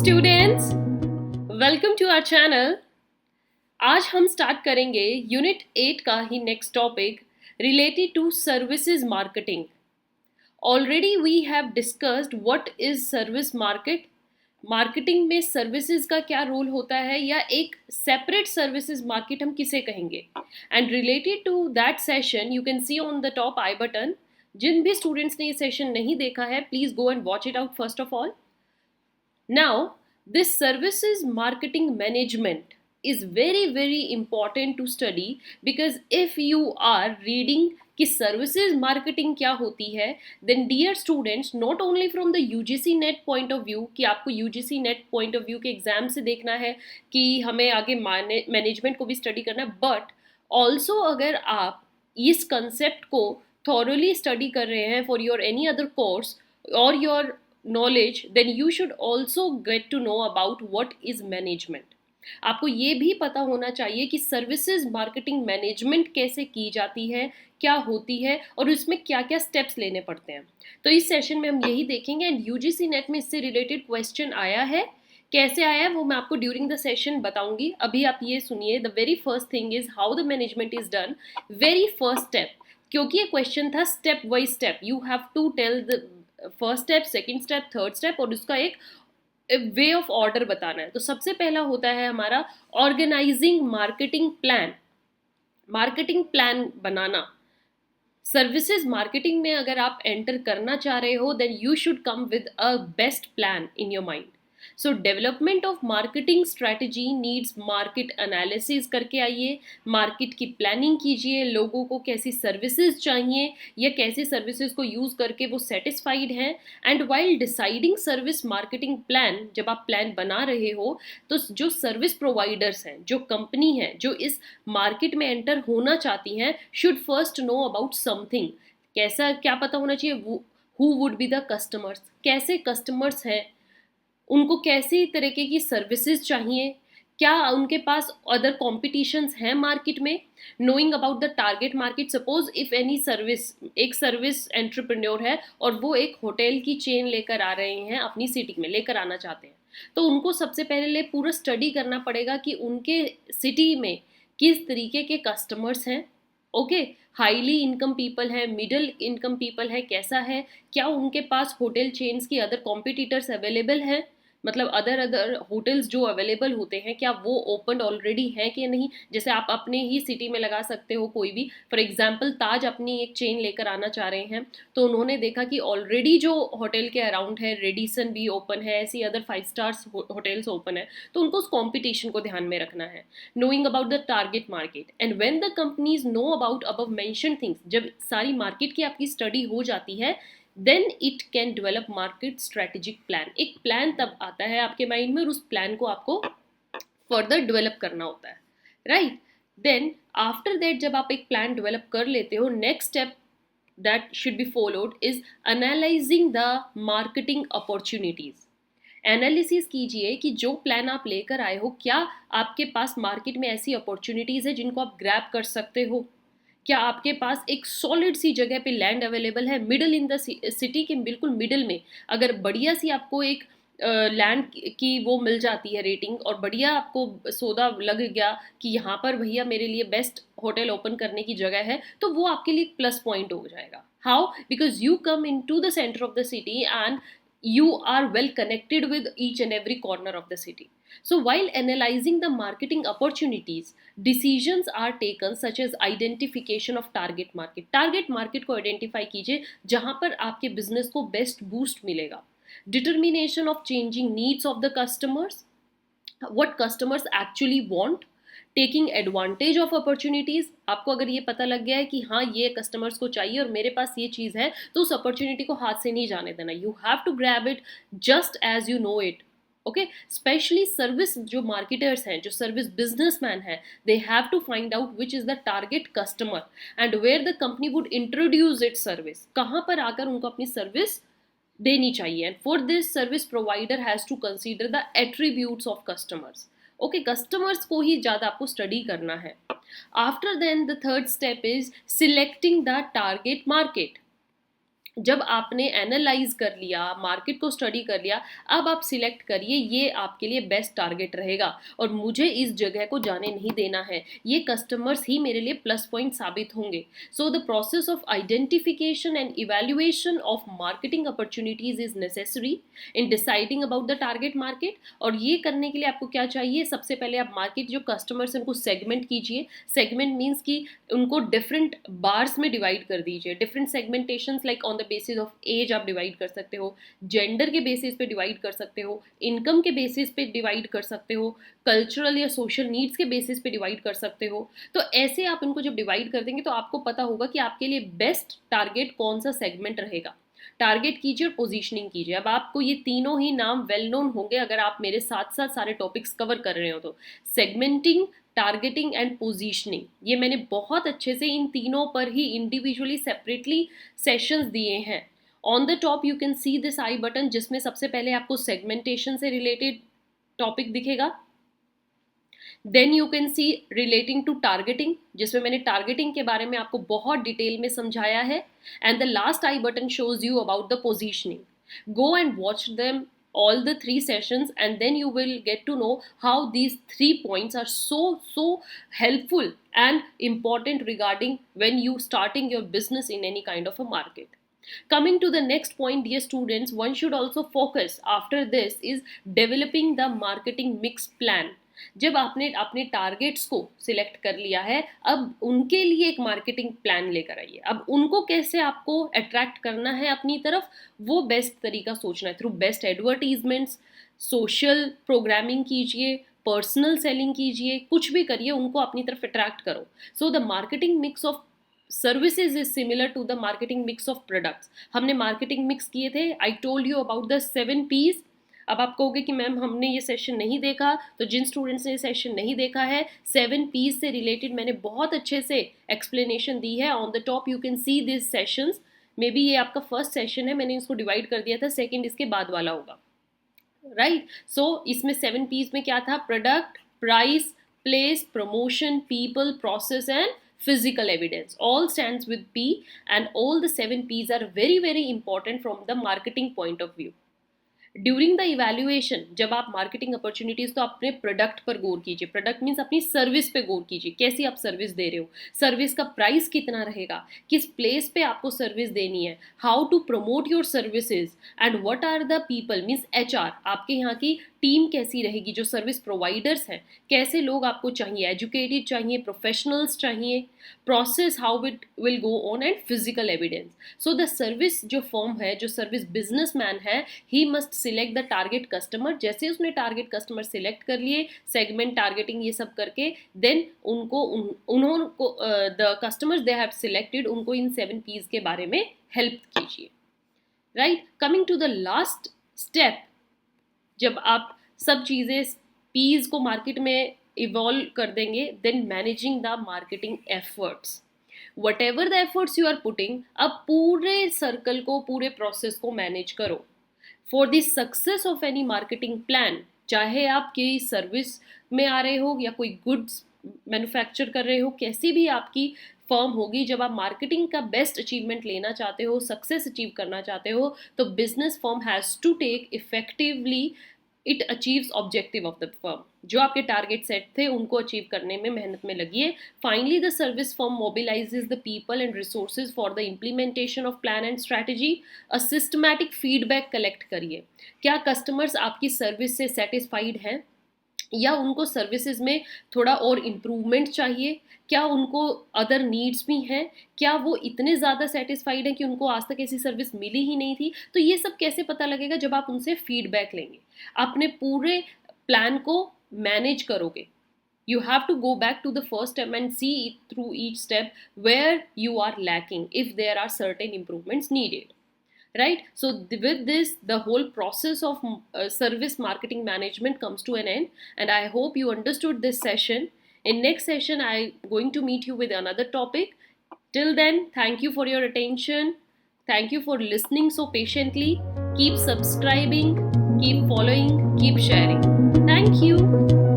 Students, welcome to our channel. आज हम start करेंगे यूनिट 8 का ही next topic related to services marketing. Already we have discussed what is service marketing में services का क्या रोल होता है या एक सेपरेट सर्विसेज मार्केट हम किसे कहेंगे। And related to that session you can see on the top I button. जिन भी स्टूडेंट्स ने ये सेशन नहीं देखा है, please go and watch it out first of all. Now, this services marketing management is very important to study because if you are reading कि services marketing क्या होती है, then dear students, not only from the UGC net point of view कि आपको UGC net point of view के exam से देखना है कि हमें आगे मैनेजमेंट को भी स्टडी करना है, बट ऑल्सो अगर आप इस कंसेप्ट को थॉरली स्टडी कर रहे हैं for your any other course और your knowledge, then you should also get to know about what is management. आपको ये भी पता होना चाहिए कि सर्विसेज मार्केटिंग मैनेजमेंट कैसे की जाती है, क्या होती है और उसमें क्या क्या स्टेप्स लेने पड़ते हैं। तो इस सेशन में हम यही देखेंगे एंड यूजीसी नेट में इससे रिलेटेड क्वेश्चन आया है। कैसे आया है वो मैं आपको ड्यूरिंग द सेशन बताऊंगी। अभी आप ये सुनिए, the very first thing is how the management is done. Very first step, क्योंकि ये क्वेश्चन था step by step, you have to tell the first step, second step, third step और उसका एक वे ऑफ ऑर्डर बताना है। तो सबसे पहला होता है हमारा organising marketing plan. Marketing plan बनाना। सर्विसेज मार्केटिंग में अगर आप एंटर करना चाह रहे हो then you should come with a best plan in your mind. So development of marketing strategy needs market analysis करके आइए, मार्केट की प्लानिंग कीजिए, लोगों को कैसी सर्विसेज चाहिए या कैसे सर्विसेज को यूज करके वो सेटिस्फाइड हैं। And while deciding service marketing plan, जब आप प्लान बना रहे हो तो जो सर्विस प्रोवाइडर्स हैं, जो कंपनी है जो इस मार्केट में एंटर होना चाहती हैं, should first know about something. कैसा क्या पता होना चाहिए, who would be the customers, कैसे कस्टमर्स हैं, उनको कैसी तरीके की सर्विसेज चाहिए, क्या उनके पास अदर कॉम्पिटिशन्स हैं मार्केट में। Knowing about the target market, suppose if any service, एक सर्विस एंटरप्रेन्योर है और वो एक होटल की चेन लेकर आ रहे हैं, अपनी सिटी में लेकर आना चाहते हैं, तो उनको सबसे पहले पूरा स्टडी करना पड़ेगा कि उनके सिटी में किस तरीके के कस्टमर्स हैं। ओके, हाईली इनकम पीपल है, मिडिल इनकम पीपल है, कैसा है, क्या उनके पास होटल चेन्स की अदर कॉम्पिटिटर्स अवेलेबल हैं, मतलब अदर होटल्स जो अवेलेबल होते हैं क्या वो ओपन ऑलरेडी हैं कि नहीं। जैसे आप अपने ही सिटी में लगा सकते हो कोई भी, फॉर एग्जांपल ताज अपनी एक चेन लेकर आना चाह रहे हैं, तो उन्होंने देखा कि ऑलरेडी जो होटल के अराउंड है, रेडिसन भी ओपन है, ऐसी अदर 5 स्टार्स होटल्स ओपन है, तो उनको उस कॉम्पिटिशन को ध्यान में रखना है। Knowing about the target market and when the companies know about above mention things, जब सारी मार्केट की आपकी स्टडी हो जाती है, then it can develop market strategic plan. एक प्लान तब आता है आपके माइंड में और उस प्लान को आपको फर्दर डेवलप करना होता है, राइट। देन आफ्टर दैट जब आप एक प्लान डेवलप कर लेते हो, next step that should be followed is analysing the marketing opportunities. Analysis कीजिए कि जो प्लान आप लेकर आए हो, क्या आपके पास मार्केट में ऐसी अपॉर्चुनिटीज है जिनको आप ग्रैब कर सकते हो। क्या आपके पास एक सॉलिड सी जगह पे लैंड अवेलेबल है, मिडल इन द सिटी के बिल्कुल मिडल में, अगर बढ़िया सी आपको एक लैंड की वो मिल जाती है रेटिंग और बढ़िया आपको सौदा लग गया कि यहाँ पर भैया मेरे लिए बेस्ट होटल ओपन करने की जगह है, तो वो आपके लिए प्लस पॉइंट हो जाएगा। How? Because you come into the centre of the city and you are well connected with each and every corner of the city. So while analyzing the marketing opportunities, decisions are taken such as identification of target market. Target market को identify कीजिए जहां पर आपके business को best boost मिलेगा. Determination of changing needs of the customers, what customers actually want. Taking advantage of opportunities, आपको अगर ये पता लग गया है कि हाँ ये कस्टमर्स को चाहिए और मेरे पास ये चीज़ है, तो उस अपॉर्चुनिटी को हाथ से नहीं जाने देना। You have to grab it just as you know it. Okay, specially service जो मार्केटर्स हैं, जो सर्विस बिजनेसमैन हैं, they have to find out which is the target customer and where the company would introduce it service, कहाँ पर आकर उनको अपनी service देनी चाहिए। And for this service provider has to consider the attributes of customers. Okay, customers को ही ज़्यादा आपको स्टडी करना है। After then the third step is selecting the target market. जब आपने एनालाइज कर लिया, मार्केट को स्टडी कर लिया, अब आप सिलेक्ट करिए ये आपके लिए बेस्ट टारगेट रहेगा और मुझे इस जगह को जाने नहीं देना है, ये कस्टमर्स ही मेरे लिए प्लस पॉइंट साबित होंगे. So the process of identification and evaluation of marketing opportunities is necessary in deciding about the target market. और ये करने के लिए आपको क्या चाहिए, सबसे पहले आप मार्केट जो कस्टमर्स उनको सेगमेंट कीजिए. सेगमेंट मीन्स कि उनको डिफरेंट बार्स में डिवाइड कर दीजिए. Different segmentations like on the basis of age आप डिवाइड कर सकते हो, जेंडर के बेसिस पे डिवाइड कर सकते हो, इनकम के बेसिस पे डिवाइड कर सकते हो, कल्चरल या सोशल नीड्स के बेसिस पे डिवाइड कर सकते हो. तो ऐसे आप इनको जब डिवाइड कर देंगे तो आपको पता होगा कि आपके लिए बेस्ट टारगेट कौन सा सेगमेंट रहेगा. टारगेट कीजिए और पोजीशनिंग कीजिए. अब आपको ये तीनों ही नाम वेल नोन होंगे अगर आप मेरे साथ साथ सारे टॉपिक्स कवर कर रहे हो तो. सेगमेंटिंग, टारगेटिंग एंड पोजीशनिंग, ये मैंने बहुत अच्छे से इन तीनों पर ही इंडिविजुअली सेपरेटली सेशंस दिए हैं. On the top you can see this i button, जिसमें सबसे पहले आपको सेगमेंटेशन से रिलेटेड टॉपिक दिखेगा. Then you can see relating to targeting, जिसमें मैंने टारगेटिंग के बारे में आपको बहुत डिटेल में समझाया है. And the last I button shows you about the positioning. Go and watch them all the three sessions and then you will get to know how these 3 points are so helpful and important regarding when you starting your business in any kind of a market. Coming to the next point, dear students, one should also focus after this is developing the marketing mix plan. जब आपने अपने targets को select कर लिया है, अब उनके लिए एक मार्केटिंग प्लान लेकर आइए. अब उनको कैसे आपको अट्रैक्ट करना है अपनी तरफ, वो बेस्ट तरीका सोचना है. Through best advertisements, social programming कीजिए, पर्सनल सेलिंग कीजिए, कुछ भी करिए, उनको अपनी तरफ अट्रैक्ट करो. So the marketing mix of services is similar to the marketing mix of products. हमने मार्केटिंग मिक्स किए थे. I told you about the 7 P's. अब आप कहोगे कि मैम हमने ये सेशन नहीं देखा, तो जिन स्टूडेंट्स ने ये सेशन नहीं देखा है, 7 P's से रिलेटेड मैंने बहुत अच्छे से एक्सप्लेनेशन दी है. On the top you can see this sessions. May be ये आपका फर्स्ट सेशन है, मैंने इसको डिवाइड कर दिया था, सेकेंड इसके बाद वाला होगा, राइट. सो इसमें 7 P's में क्या था, product, price, place, promotion, people, process and physical evidence. All stands with P and all the 7 P's are very important from the marketing point of view. During the evaluation, जब आप marketing opportunities, तो अपने product पर गौर कीजिए. Product means अपनी service पे गौर कीजिए, कैसी आप सर्विस दे रहे हो, सर्विस का प्राइस कितना रहेगा, किस प्लेस पे आपको सर्विस देनी है, how to promote your services and what are the people means HR, आपके यहाँ की टीम कैसी रहेगी, जो सर्विस प्रोवाइडर्स हैं, कैसे लोग आपको चाहिए, एजुकेटेड चाहिए, प्रोफेशनल्स चाहिए, process how it will go on and physical evidence. So the service जो फर्म है, जो सर्विस बिजनेसमैन है, he must select the target customer. जैसे उसने टारगेट कस्टमर सिलेक्ट कर लिए, सेगमेंट, टारगेटिंग ये सब करके, देन उनको the customers they have selected, उनको इन 7 P's के बारे में हेल्प कीजिए, right. Coming to the last step, जब आप सब चीज़ें P's को मार्केट में इवॉल्व कर देंगे, then managing the marketing efforts. Whatever the efforts you are putting, अब पूरे सर्कल को, पूरे प्रोसेस को मैनेज करो. For the success of any marketing plan, चाहे आप कोई सर्विस में आ रहे हो या कोई गुड्स मैन्युफैक्चर कर रहे हो, कैसी भी आपकी फर्म होगी, जब आप मार्केटिंग का बेस्ट अचीवमेंट लेना चाहते हो, सक्सेस अचीव करना चाहते हो, तो business firm has to take effectively it achieves objective of the firm. जो आपके टारगेट सेट थे उनको अचीव करने में मेहनत में लगिए. Finally the service firm mobilises the people and resources for the implementation of plan and strategy. A systematic feedback collect करिए. क्या कस्टमर्स आपकी सर्विस से सेटिस्फाइड हैं, या उनको सर्विसेज में थोड़ा और इम्प्रूवमेंट चाहिए, क्या उनको अदर नीड्स भी हैं, क्या वो इतने ज़्यादा सेटिस्फाइड हैं कि उनको आज तक ऐसी सर्विस मिली ही नहीं थी. तो ये सब कैसे पता लगेगा, जब आप उनसे फीडबैक लेंगे, अपने पूरे प्लान को मैनेज करोगे. You have to go back to the first step and see through each step where you are lacking, if there are certain improvements needed. Right? So with this, the whole process of service marketing management comes to an end, and I hope you understood this session. In next session, I'm going to meet you with another topic. Till then, thank you for your attention. Thank you for listening so patiently. Keep subscribing, keep following, keep sharing. Thank you.